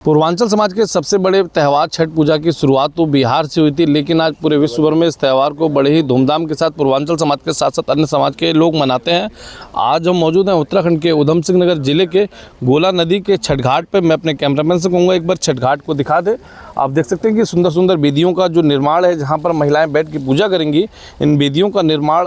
पूर्वांचल समाज के सबसे बड़े त्यौहार छठ पूजा की शुरुआत तो बिहार से हुई थी, लेकिन आज पूरे विश्व भर में इस त्यौहार को बड़े ही धूमधाम के साथ पूर्वांचल समाज के साथ साथ अन्य समाज के लोग मनाते हैं। आज हम मौजूद हैं उत्तराखंड के उधम सिंह नगर जिले के गोला नदी के छठ घाट पर। मैं अपने कैमरामैन से कहूँगा एक बार छठ घाट को दिखा दे। आप देख सकते हैं कि सुंदर सुंदर वेदियों का जो निर्माण है, जहाँ पर महिलाएँ बैठ के पूजा करेंगी। इन वेदियों का निर्माण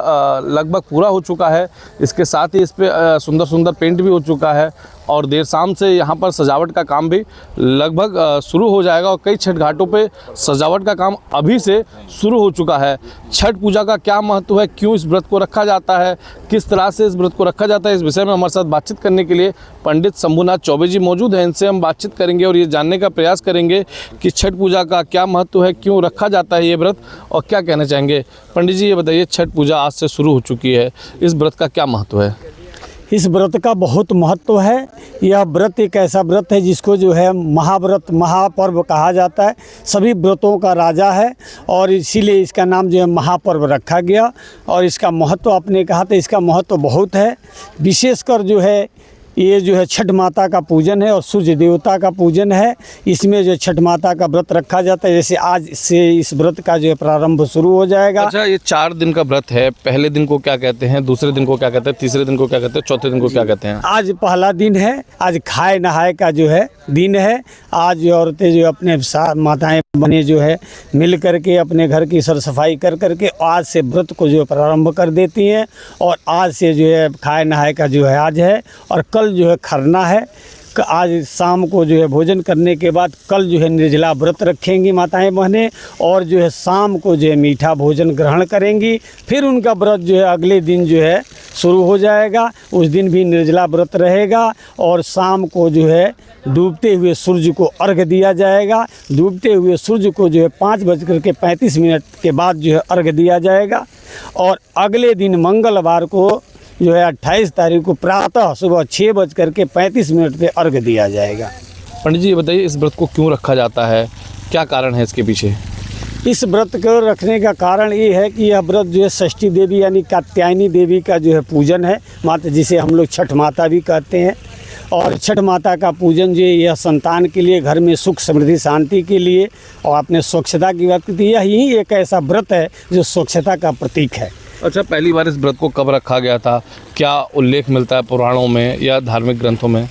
लगभग पूरा हो चुका है। इसके साथ ही इस पर सुंदर सुंदर पेंट भी हो चुका है और देर शाम से यहाँ पर सजावट का काम भी लगभग शुरू हो जाएगा और कई छठ घाटों पे सजावट का काम अभी से शुरू हो चुका है। छठ पूजा का क्या महत्व है, क्यों इस व्रत को रखा जाता है, किस तरह से इस व्रत को रखा जाता है, इस विषय में हमारे साथ बातचीत करने के लिए पंडित शंभुनाथ चौबे जी मौजूद हैं। इनसे हम बातचीत करेंगे और ये जानने का प्रयास करेंगे कि छठ पूजा का क्या महत्व है, क्यों रखा जाता है ये व्रत और क्या कहना चाहेंगे। पंडित जी ये बताइए, छठ पूजा आज से शुरू हो चुकी है, इस व्रत का क्या महत्व है? इस व्रत का बहुत महत्व है। यह व्रत एक ऐसा व्रत है जिसको जो है महाव्रत महापर्व कहा जाता है। सभी व्रतों का राजा है और इसीलिए इसका नाम जो है महापर्व रखा गया। और इसका महत्व आपने कहा था, इसका महत्व बहुत है। विशेषकर जो है ये जो है छठ माता का पूजन है और सूर्य देवता का पूजन है। इसमें जो छठ माता का व्रत रखा जाता है। जैसे आज से इस व्रत का जो है प्रारंभ शुरू हो जाएगा। अच्छा, ये 4 दिन का व्रत है। पहले दिन को क्या कहते हैं, दूसरे दिन को क्या कहते हैं, तीसरे दिन को क्या कहते हैं, चौथे दिन को क्या कहते हैं? आज पहला दिन है। आज खाए नहाए का जो है दिन है। आज औरतें जो अपने साथ माताएं बने जो है मिल करके अपने घर की सर सफाई कर करके आज से व्रत को जो प्रारंभ कर देती हैं। और आज से जो है खाए नहाए का जो है आज है और कल जो है खरना है। आज शाम को जो है भोजन करने के बाद कल जो है निर्जला व्रत रखेंगी माताएं बहनें और जो है शाम को जो है मीठा भोजन ग्रहण करेंगी। फिर उनका व्रत जो है अगले दिन जो है शुरू हो जाएगा। उस दिन भी निर्जला व्रत रहेगा और शाम को जो है डूबते हुए सूर्य को अर्घ्य दिया जाएगा। डूबते हुए सूर्य को जो है 5:35 के बाद जो है अर्घ्य दिया जाएगा। और अगले दिन मंगलवार को जो है 28 तारीख को प्रातः सुबह 6:35 पे अर्घ्य दिया जाएगा। पंडित जी ये बताइए, इस व्रत को क्यों रखा जाता है, क्या कारण है इसके पीछे? इस व्रत को रखने का कारण ये है कि यह व्रत जो है षष्ठी देवी यानी कात्यायनी देवी का जो है पूजन है। माता जिसे हम लोग छठ माता भी कहते हैं। और छठ माता का पूजन जो है यह संतान के लिए, घर में सुख समृद्धि शांति के लिए और अपने स्वच्छता की बात करती है। यही एक ऐसा व्रत है जो स्वच्छता का प्रतीक है। अच्छा, पहली बार इस व्रत को कब रखा गया था, क्या उल्लेख मिलता है पुराणों में या धार्मिक ग्रंथों में?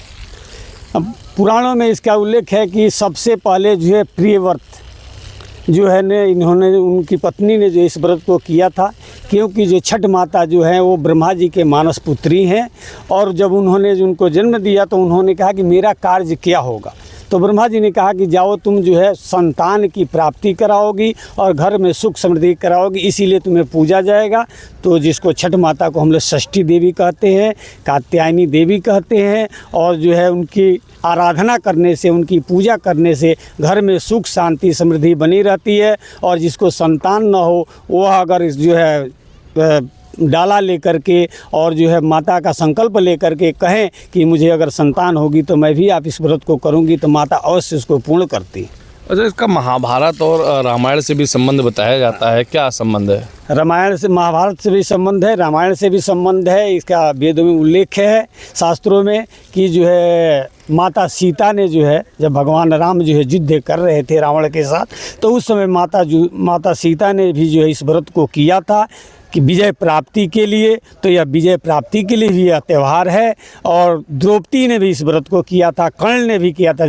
अब पुराणों में इसका उल्लेख है कि सबसे पहले जो है प्रियव्रत जो है ने इन्होंने उनकी पत्नी ने जो इस व्रत को किया था। क्योंकि जो छठ माता जो है वो ब्रह्मा जी के मानस पुत्री हैं और जब उन्होंने उनको जन्म दिया तो उन्होंने कहा कि मेरा कार्य क्या होगा। तो ब्रह्मा जी ने कहा कि जाओ तुम जो है संतान की प्राप्ति कराओगी और घर में सुख समृद्धि कराओगी, इसीलिए तुम्हें पूजा जाएगा। तो जिसको छठ माता को हम लोग षष्ठी देवी कहते हैं, कात्यायनी देवी कहते हैं। और जो है उनकी आराधना करने से, उनकी पूजा करने से घर में सुख शांति समृद्धि बनी रहती है। और जिसको संतान न हो वह अगर जो है डाला लेकर के और जो है माता का संकल्प लेकर के कहें कि मुझे अगर संतान होगी तो मैं भी आप इस व्रत को करूंगी, तो माता अवश्य उसको पूर्ण करती। अच्छा, इसका महाभारत और रामायण से भी संबंध बताया जाता है, क्या संबंध है? रामायण से, महाभारत से भी संबंध है, रामायण से भी संबंध है। इसका वेदों में उल्लेख है शास्त्रों में कि जो है माता सीता ने जो है जब भगवान राम जो है युद्ध कर रहे थे रावण के साथ, तो उस समय माता सीता ने भी जो है इस व्रत को किया था कि विजय प्राप्ति के लिए। तो यह विजय प्राप्ति के लिए भी यह त्यौहार है। और द्रौपदी ने भी इस व्रत को किया था, कर्ण ने भी किया था।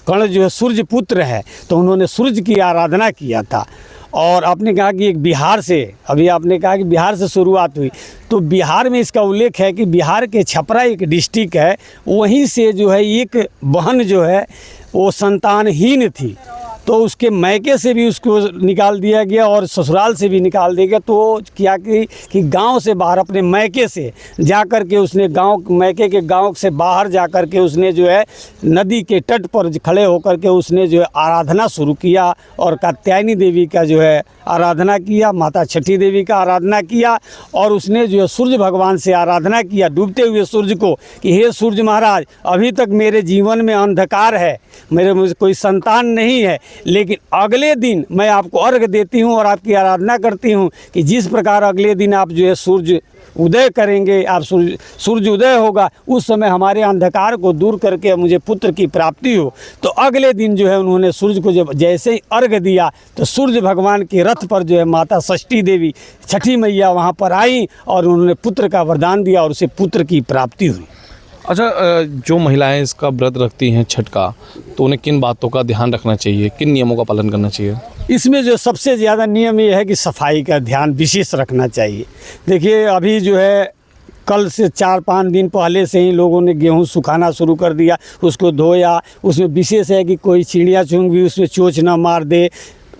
कर्ण जो है सूर्य पुत्र है तो उन्होंने सूर्य की आराधना किया था। और आपने कहा कि एक बिहार से, अभी आपने कहा कि बिहार से शुरुआत हुई, तो बिहार में इसका उल्लेख है कि बिहार के छपरा एक डिस्ट्रिक्ट है, वहीं से जो है एक बहन जो है वो संतानहीन थी, तो उसके मैके से भी उसको निकाल दिया गया और ससुराल से भी निकाल दिया गया। तो क्या कि गांव से बाहर, अपने मैके से जा कर के उसने मैके के गांव से बाहर जा कर के उसने जो है नदी के तट पर खड़े होकर के उसने जो है आराधना शुरू किया और कात्यायनी देवी का जो है आराधना किया, माता छठी देवी का आराधना किया। और उसने जो है सूर्य भगवान से आराधना किया, डूबते हुए सूर्य को, कि हे सूर्य महाराज, अभी तक मेरे जीवन में अंधकार है, मुझे कोई संतान नहीं है, लेकिन अगले दिन मैं आपको अर्घ देती हूँ और आपकी आराधना करती हूँ कि जिस प्रकार अगले दिन आप जो है सूर्य उदय करेंगे, आप सूर्य उदय होगा, उस समय हमारे अंधकार को दूर करके मुझे पुत्र की प्राप्ति हो। तो अगले दिन जो है उन्होंने सूर्य को जब जैसे ही अर्घ दिया तो सूर्य भगवान के रथ पर जो है माता षष्ठी देवी छठी मैया वहाँ पर आई और उन्होंने पुत्र का वरदान दिया और उसे पुत्र की प्राप्ति हुई। अच्छा, जो महिलाएं इसका व्रत रखती हैं छठ का, तो उन्हें किन बातों का ध्यान रखना चाहिए, किन नियमों का पालन करना चाहिए? इसमें जो सबसे ज़्यादा नियम ये है कि सफाई का ध्यान विशेष रखना चाहिए। देखिए अभी जो है कल से 4-5 दिन पहले से ही लोगों ने गेहूं सुखाना शुरू कर दिया, उसको धोया। उसमें विशेष है कि कोई चिड़िया चुंग भी उसमें चोंच ना मार दे।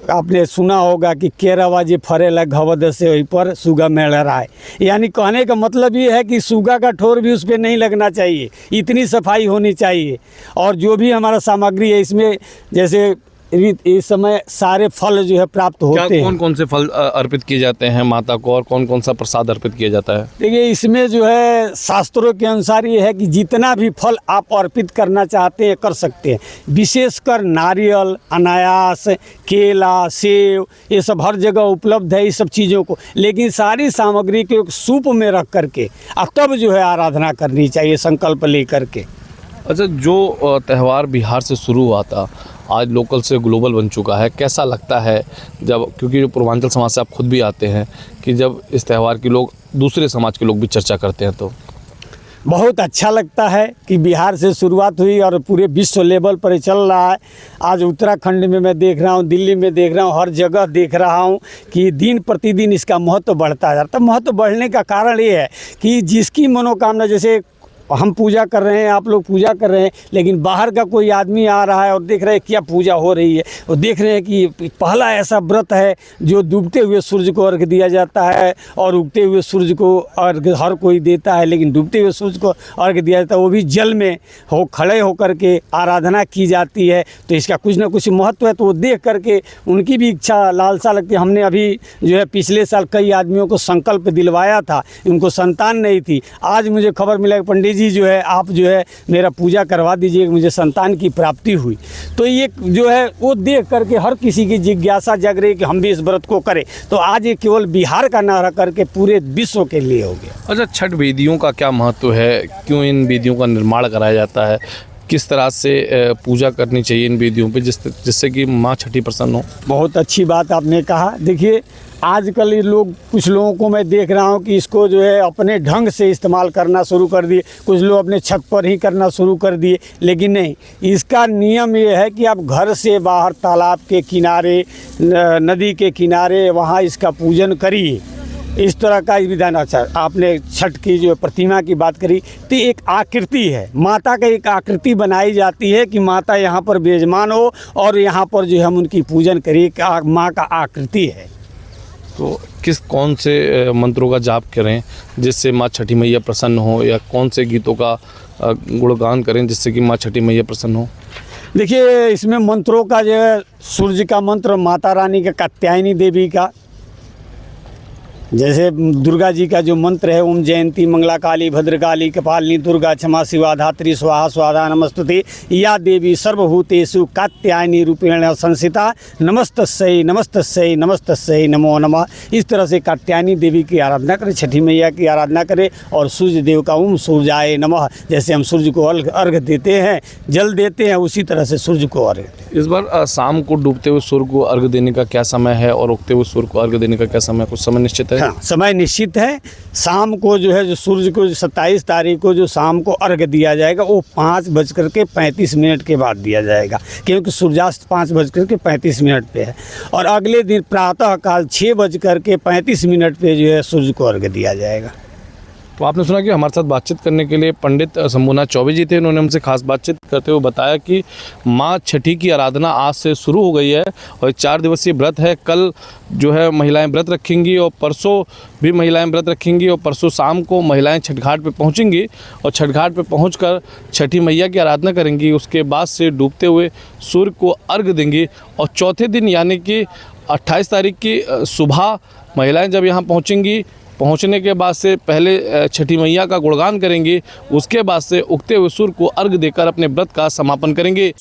आपने सुना होगा कि केरावा जे फरेला घवद से वहीं पर सुगा मेड़ रहा है, यानी कहने का मतलब ये है कि सुगा का ठोर भी उस पर नहीं लगना चाहिए, इतनी सफाई होनी चाहिए। और जो भी हमारा सामग्री है इसमें जैसे इस समय सारे फल जो है प्राप्त होते हैं। कौन कौन से फल अर्पित किए जाते हैं माता को, और कौन कौन सा प्रसाद अर्पित किया जाता है? देखिए इसमें जो है शास्त्रों के अनुसार ये है कि जितना भी फल आप अर्पित करना चाहते हैं कर सकते हैं। विशेषकर नारियल, अनायास, केला, सेब, ये सब हर जगह उपलब्ध है इस सब चीज़ों को, लेकिन सारी सामग्री को एक सूप में रख करके और तब जो है आराधना करनी चाहिए संकल्प ले करके। अच्छा, जो त्यौहार बिहार से शुरू हुआ था आज लोकल से ग्लोबल बन चुका है, कैसा लगता है जब, क्योंकि जो पूर्वांचल समाज से आप खुद भी आते हैं, कि जब इस त्यौहार की लोग दूसरे समाज के लोग भी चर्चा करते हैं? तो बहुत अच्छा लगता है कि बिहार से शुरुआत हुई और पूरे विश्व लेवल पर चल रहा है। आज उत्तराखंड में मैं देख रहा हूँ, दिल्ली में देख रहा हूँ, हर जगह देख रहा हूँ कि दिन प्रतिदिन इसका महत्व बढ़ता जा रहा है। महत्व बढ़ने का कारण ये है कि जिसकी मनोकामना, जैसे हम पूजा कर रहे हैं, आप लोग पूजा कर रहे हैं, लेकिन बाहर का कोई आदमी आ रहा है और देख रहे हैं क्या पूजा हो रही है, और देख रहे हैं कि पहला ऐसा व्रत है जो डूबते हुए सूर्य को अर्घ दिया जाता है और उगते हुए सूर्य को अर्घ हर कोई देता है, लेकिन डूबते हुए सूर्य को अर्घ दिया जाता है, वो भी जल में हो खड़े होकर के आराधना की जाती है। तो इसका कुछ ना कुछ महत्व है। तो वो देख करके उनकी भी इच्छा लालसा लगती है। हमने अभी जो है पिछले साल कई आदमियों को संकल्प दिलवाया था, उनको संतान नहीं थी। आज मुझे खबर मिला कि पंडित जी जो है आप जो है मेरा पूजा करवा दीजिए, मुझे संतान की प्राप्ति हुई। तो ये जो है वो देख करके हर किसी की जिज्ञासा जग रही कि हम भी इस व्रत को करें। तो आज ये केवल बिहार का ना रह करके पूरे विश्व के लिए हो गया। अच्छा, छठ वेदियों का क्या महत्व है, क्यों इन वेदियों का निर्माण कराया जाता है, किस तरह से पूजा करनी चाहिए इन वेदियों पे जिससे कि माँ छठी प्रसन्न हो? बहुत अच्छी बात आपने कहा। देखिए आजकल ये लोग, कुछ लोगों को मैं देख रहा हूँ कि इसको जो है अपने ढंग से इस्तेमाल करना शुरू कर दिए। कुछ लोग अपने छत पर ही करना शुरू कर दिए, लेकिन नहीं, इसका नियम ये है कि आप घर से बाहर तालाब के किनारे, नदी के किनारे वहाँ इसका पूजन करिए। इस तरह का विधान। अच्छा, आपने छठ की जो प्रतिमा की बात करी, तो एक आकृति है, माता का एक आकृति बनाई जाती है कि माता यहाँ पर विराजमान हो और यहाँ पर जो हम उनकी पूजन करिए, माँ का आकृति है। तो कौन से मंत्रों का जाप करें जिससे माँ छठी मैया प्रसन्न हो, या कौन से गीतों का गुणगान करें जिससे कि माँ छठी मैया प्रसन्न हो? देखिए इसमें मंत्रों का जो है सूर्य का मंत्र, माता रानी का, कात्यायनी देवी का, जैसे दुर्गा जी का जो मंत्र है ओम जयंती मंगला काली भद्रकाली कपालिनी दुर्गा क्षमा शिवा धात्री स्वाहा स्वाहा नमस्तुते या देवी सर्वभूतेषु कात्यायनी रूपेण संसिता नमस्तस्यै नमस्तस्यै नमस्तस्यै नमो नमः। इस तरह से कात्यायनी देवी की आराधना करें, छठी मैया की आराधना करें। और सूर्य देव का ओम सूर्याय नमः, जैसे हम सूर्य को अर्घ देते हैं, जल देते हैं, उसी तरह से सूर्य को अर्घ देते हैं। इस बार शाम को डूबते हुए सूर्य को अर्घ देने का क्या समय है और उगते हुए सूर्य को अर्घ देने का क्या समय, कुछ समय निश्चित है? हाँ, समय निश्चित है। शाम को जो है जो सूर्य को 27 तारीख को जो शाम को अर्घ दिया जाएगा वो 5:35 के बाद दिया जाएगा, क्योंकि सूर्यास्त 5:35 पे है। और अगले दिन प्रातः काल 6:35 पे जो है सूर्य को अर्घ दिया जाएगा। तो आपने सुना कि हमारे साथ बातचीत करने के लिए पंडित शंभुनाथ चौबे जी थे। उन्होंने हमसे खास बातचीत करते हुए बताया कि माँ छठी की आराधना आज से शुरू हो गई है और 4 दिवसीय व्रत है। कल जो है महिलाएं व्रत रखेंगी और परसों भी महिलाएं व्रत रखेंगी और परसों शाम को महिलाएं छठ घाट पे पहुंचेंगी और छठ घाट पे पहुंचकर छठी मैया की आराधना करेंगी। उसके बाद से डूबते हुए सूर्य को अर्घ देंगी और चौथे दिन यानी कि 28 तारीख की सुबह महिलाएं जब यहाँ पहुँचेंगी, पहुंचने के बाद से पहले छठी मैया का गुणगान करेंगे, उसके बाद से उगते हुए सूर्य को अर्घ देकर अपने व्रत का समापन करेंगे।